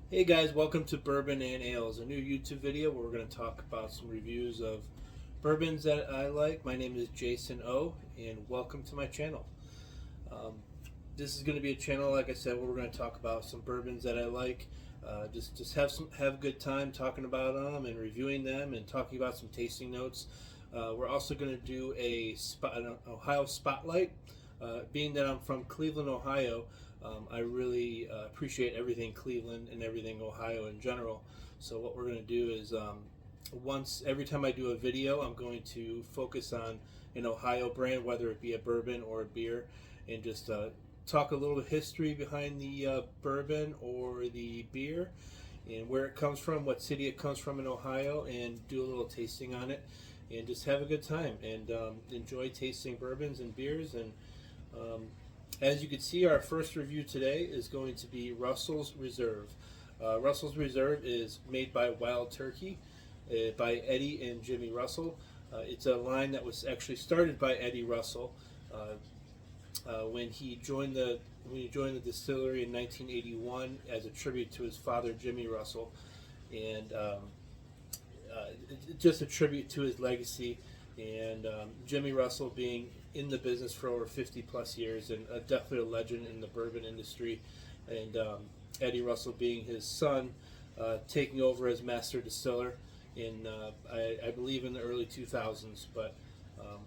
Hey guys, welcome to Bourbon and Ales, a new YouTube video where we're going to talk about some reviews of bourbons that I like. My name is Jason O, and welcome to my channel. Um, this is going to be a channel, like I said, where we're going to talk about some bourbons that I like. Just have a good time talking about them and reviewing them and talking about some tasting notes. We're also going to do an Ohio spotlight. Being that I'm from Cleveland, Ohio, I really appreciate everything Cleveland and everything Ohio in general. So what we're going to do is every time I do a video, I'm going to focus on an Ohio brand, whether it be a bourbon or a beer, and just talk a little history behind the bourbon or the beer and where it comes from, what city it comes from in Ohio, and do a little tasting on it and just have a good time and enjoy tasting bourbons and beers. And um, as you can see, our first review today is going to be Russell's Reserve. Russell's Reserve is made by Wild Turkey by Eddie and Jimmy Russell. It's a line that was actually started by Eddie Russell when he joined the distillery in 1981 as a tribute to his father Jimmy Russell, and just a tribute to his legacy. And Jimmy Russell being in the business for over 50 plus years and definitely a legend in the bourbon industry, and Eddie Russell being his son, taking over as master distiller in I believe in the early 2000s. But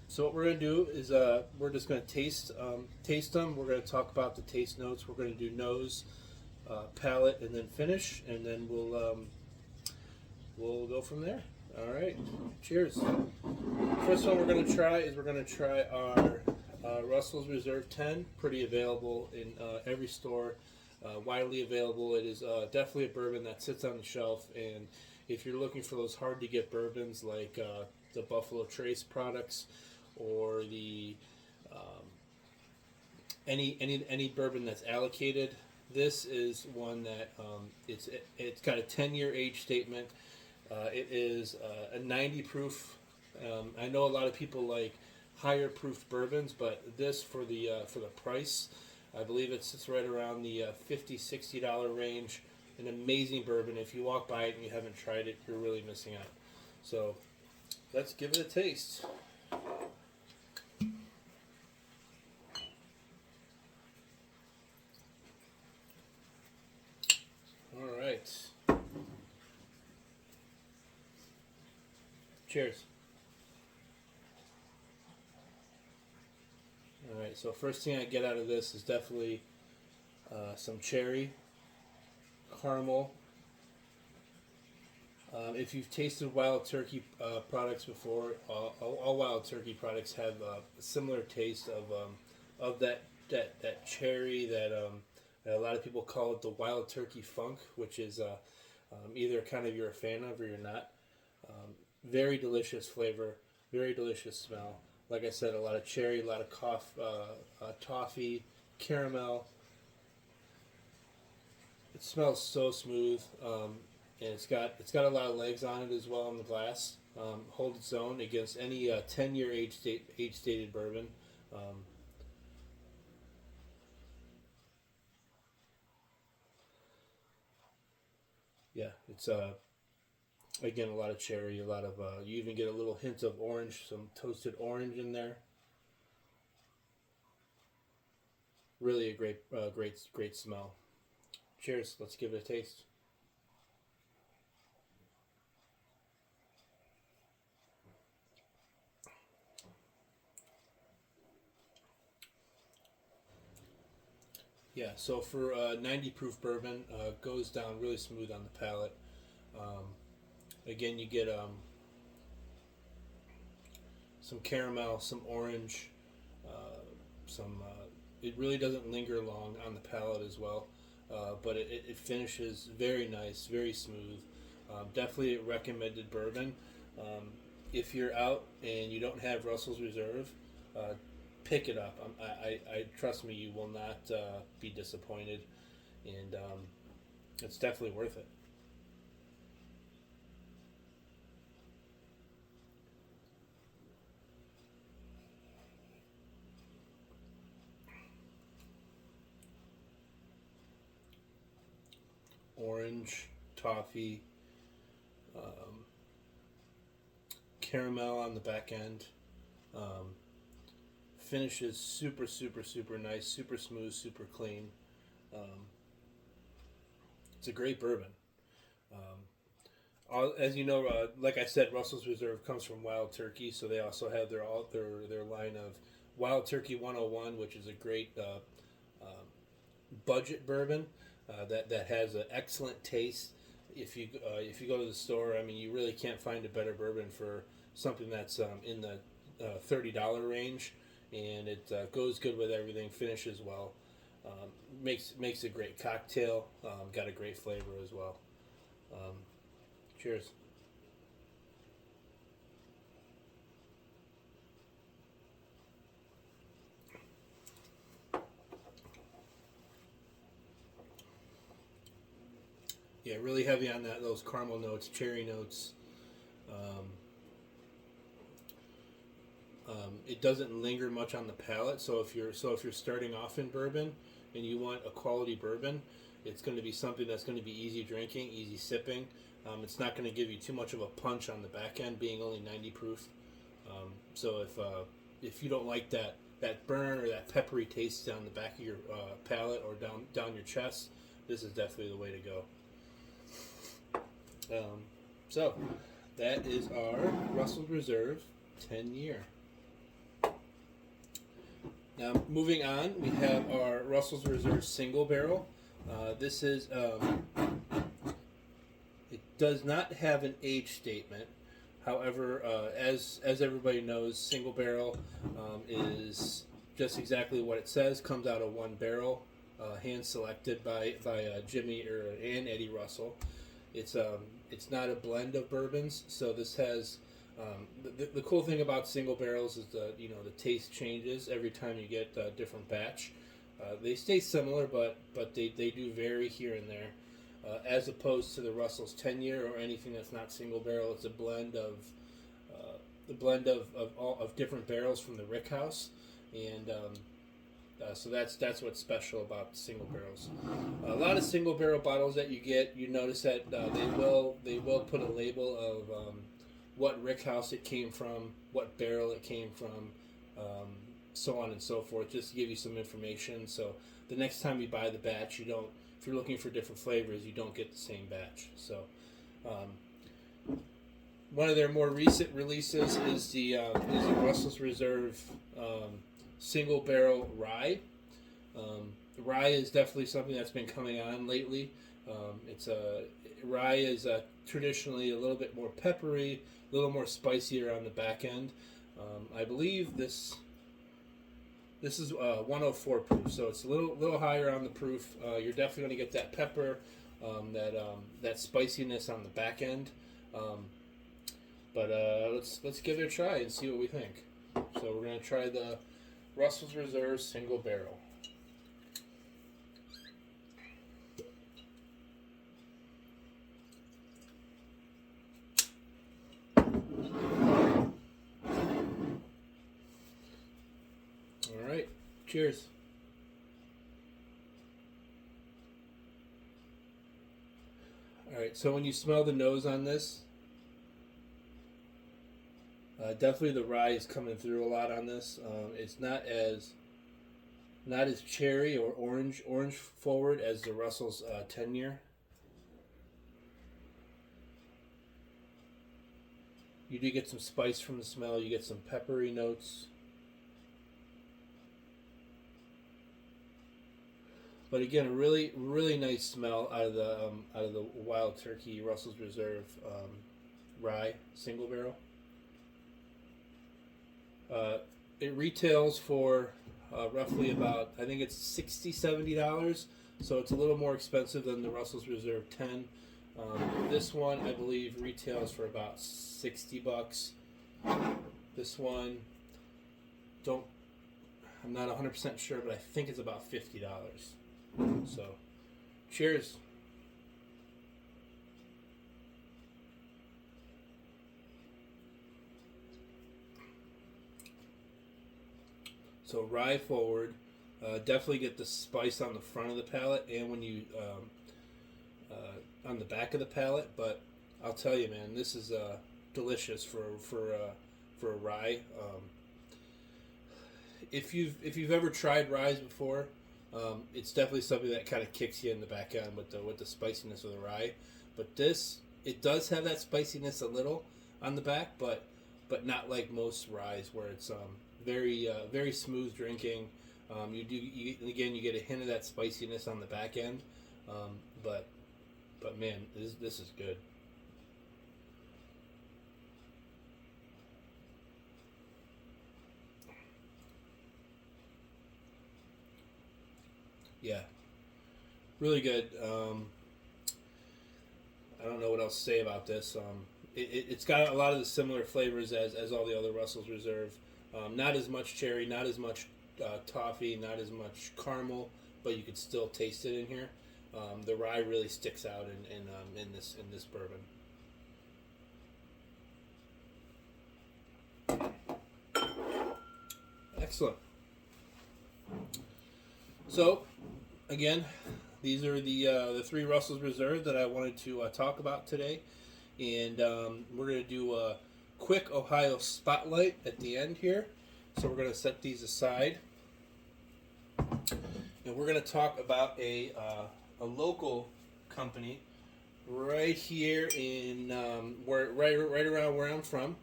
so what we're going to do is we're just going to taste them. We're going to talk about the taste notes. We're going to do nose, palate, and then finish, and then we'll go from there. All right, cheers. First one we're going to try our Russell's Reserve 10. Pretty available in every store, widely available. It is definitely a bourbon that sits on the shelf, and if you're looking for those hard to get bourbons like the Buffalo Trace products or the any bourbon that's allocated, this is one that it's got a 10-year age statement. It is a 90 proof. I know a lot of people like higher proof bourbons, but this for the price, I believe it sits right around the $50-$60 range. An amazing bourbon. If you walk by it and you haven't tried it, you're really missing out. So let's give it a taste. All right. Cheers. All right. So first thing I get out of this is definitely some cherry, caramel. If you've tasted Wild Turkey products before, all Wild Turkey products have a similar taste of that cherry that a lot of people call it the Wild Turkey Funk, which is either kind of you're a fan of or you're not. Very delicious flavor, very delicious smell. Like I said, a lot of cherry, a lot of toffee, caramel. It smells so smooth, and it's got a lot of legs on it as well in the glass. Hold its own against any 10-year age stated bourbon. Um, yeah, it's again a lot of cherry, a lot of you even get a little hint of orange, some toasted orange in there. Really a great smell. Cheers. Let's give it a taste. Yeah, so for 90 proof bourbon, goes down really smooth on the palate. Um, Again, you get some caramel, some orange, some. It really doesn't linger long on the palate as well, but it finishes very nice, very smooth. Definitely a recommended bourbon. Um, if you're out and you don't have Russell's Reserve, uh, pick it up. I trust me, you will not be disappointed, and it's definitely worth it. orange, toffee, caramel on the back end. Finish is super, super, super nice, super smooth, super clean. It's a great bourbon. As you know, like I said, Russell's Reserve comes from Wild Turkey, so they also have their line of Wild Turkey 101, which is a great budget bourbon that has an excellent taste. If you go to the store, I mean, you really can't find a better bourbon for something that's in the $30 range, and it goes good with everything. Finishes well, makes a great cocktail. Got a great flavor as well. Cheers. Yeah, really heavy on those caramel notes, cherry notes. It doesn't linger much on the palate. So if you're starting off in bourbon and you want a quality bourbon, it's going to be something that's going to be easy drinking, easy sipping. It's not going to give you too much of a punch on the back end, being only 90 proof. So if you don't like that burn or that peppery taste down the back of your palate or down your chest, this is definitely the way to go. So that is our Russell's Reserve 10-year. Now moving on, we have our Russell's Reserve single barrel. This is it does not have an age statement. However, as everybody knows, single barrel is just exactly what it says. Comes out of one barrel, hand selected by Jimmy and Eddie Russell. It's not a blend of bourbons, so this has the cool thing about single barrels is the taste changes every time you get a different batch. They stay similar, but they do vary here and there. As opposed to the Russell's 10-year or anything that's not single barrel, it's a blend of all different barrels from the Rick House, and so that's what's special about single barrels. A lot of single barrel bottles that you get, you notice that they will put a label of what Rick House it came from, what barrel it came from, so on and so forth, just to give you some information. So the next time you buy the batch, if you're looking for different flavors, you don't get the same batch. So one of their more recent releases is the Russell's Reserve single barrel rye. Rye is definitely something that's been coming on lately. Rye is traditionally a little bit more peppery, a little more spicier on the back end. I believe this is 104 proof, so it's a little higher on the proof. You're definitely going to get that pepper, that spiciness on the back end. But let's give it a try and see what we think. So we're going to try the Russell's Reserve single barrel. All right, cheers. All right, so when you smell the nose on this, definitely the rye is coming through a lot on this. It's not as cherry or orange forward as the Russell's 10-year. You do get some spice from the smell. You get some peppery notes. But again, a really, really nice smell out of the Wild Turkey Russell's Reserve rye single barrel. It retails for roughly about, I think it's $60-$70, so it's a little more expensive than the Russell's Reserve 10. This one, I believe, retails for about $60. This one, I'm not 100% sure, but I think it's about $50. So, cheers. So rye forward, definitely get the spice on the front of the palate, and when you on the back of the palate, but I'll tell you, man, this is delicious for a rye. If you've ever tried rye before, it's definitely something that kind of kicks you in the back end with the spiciness of the rye. But this, it does have that spiciness a little on the back, but not like most ryes where it's very smooth drinking. You get a hint of that spiciness on the back end, but man, this is good. Yeah, really good. I don't know what else to say about this. It's got a lot of the similar flavors as all the other Russell's Reserve. Not as much cherry, not as much toffee, not as much caramel, but you could still taste it in here. The rye really sticks out in this bourbon. Excellent. So, again, these are the three Russell's Reserve that I wanted to talk about today, and we're going to do a quick Ohio spotlight at the end here. So we're going to set these aside, and we're going to talk about a local company right here in right around where I'm from.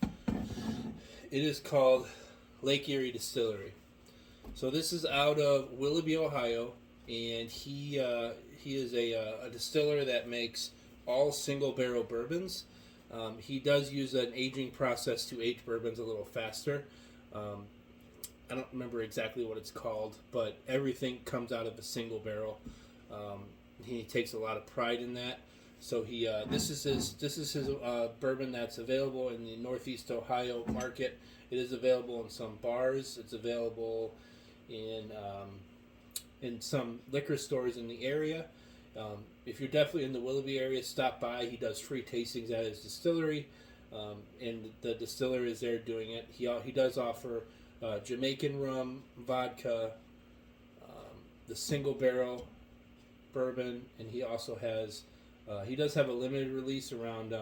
It is called Lake Erie Distillery. So this is out of Willoughby, Ohio, and he is a distiller that makes all single barrel bourbons. He does use an aging process to age bourbons a little faster. I don't remember exactly what it's called, but everything comes out of a single barrel. He takes a lot of pride in that. So this is his bourbon that's available in the Northeast Ohio market. It is available in some bars. It's available in some liquor stores in the area. If you're definitely in the Willoughby area, stop by. He does free tastings at his distillery, and the distiller is there doing it. He does offer Jamaican rum, vodka, the single barrel bourbon, and he also has he does have a limited release around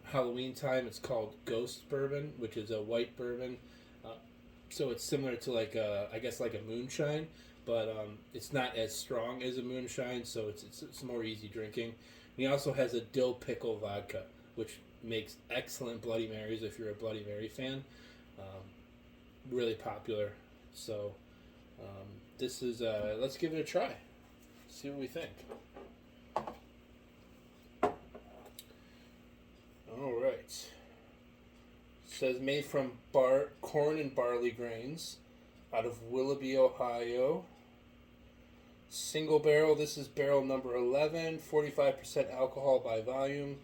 Halloween time. It's called Ghost Bourbon, which is a white bourbon. So it's similar to like a moonshine, but it's not as strong as a moonshine, so it's more easy drinking. And he also has a dill pickle vodka, which makes excellent Bloody Marys if you're a Bloody Mary fan. Really popular. So this is let's give it a try. See what we think. All right. It says made from corn and barley grains out of Willoughby, Ohio. Single barrel. This is barrel number 11, 45% alcohol by volume.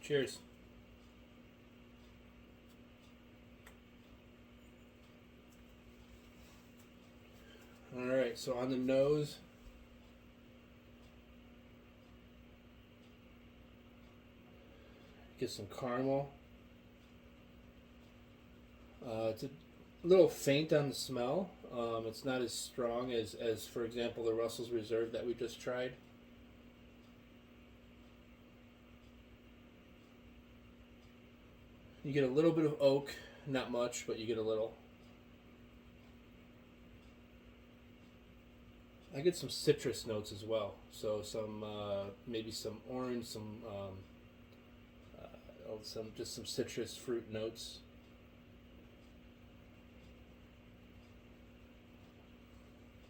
Cheers. All right, so on the nose, get some caramel. It's a little faint on the smell. It's not as strong as, for example, the Russell's Reserve that we just tried. You get a little bit of oak, not much, but you get a little. I get some citrus notes as well. So some maybe some orange, some citrus fruit notes.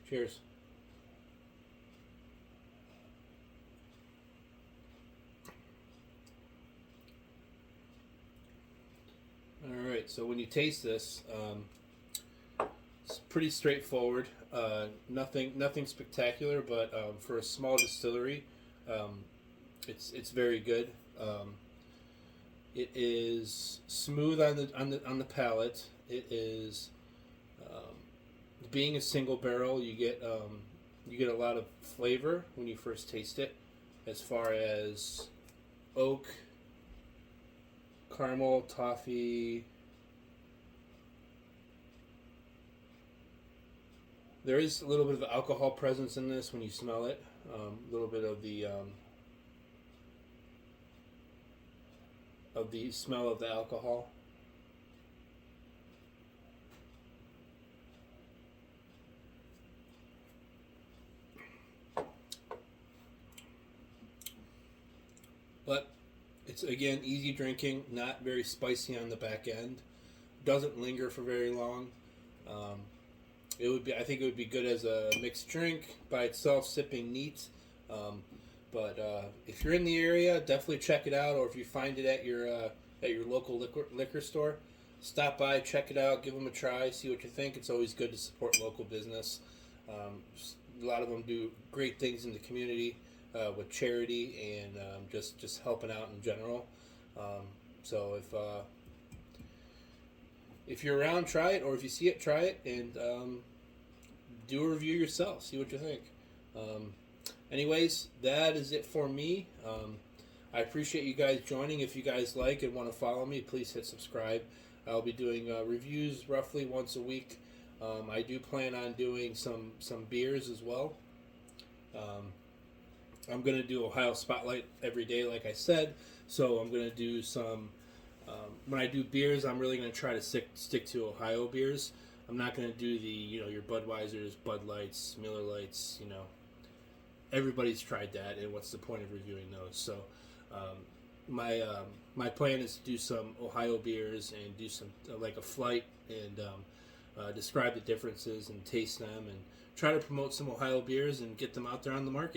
Cheers. All right. So when you taste this, it's pretty straightforward. Nothing spectacular, but for a small distillery, it's very good. It is smooth on the palate. It is being a single barrel. You get a lot of flavor when you first taste it, as far as oak, caramel, toffee. There is a little bit of alcohol presence in this when you smell it. A little bit of the smell of the alcohol. But it's, again, easy drinking, not very spicy on the back end. Doesn't linger for very long. It would be, I think, it would be good as a mixed drink by itself, sipping neat. But if you're in the area, definitely check it out. Or if you find it at your local liquor store, stop by, check it out, give them a try, see what you think. It's always good to support local business. A lot of them do great things in the community with charity and just helping out in general. So if you're around, try it, or if you see it, try it, and do a review yourself. See what you think. Anyways, that is it for me. I appreciate you guys joining. If you guys like and want to follow me, please hit subscribe. I'll be doing reviews roughly once a week. I do plan on doing some beers as well. I'm going to do Ohio Spotlight every day, like I said. So I'm going to do some... when I do beers, I'm really going to try to stick to Ohio beers. I'm not going to do your Budweisers, Bud Lights, Miller Lights. Everybody's tried that, and what's the point of reviewing those? So my plan is to do some Ohio beers and do some like a flight and describe the differences and taste them and try to promote some Ohio beers and get them out there on the market.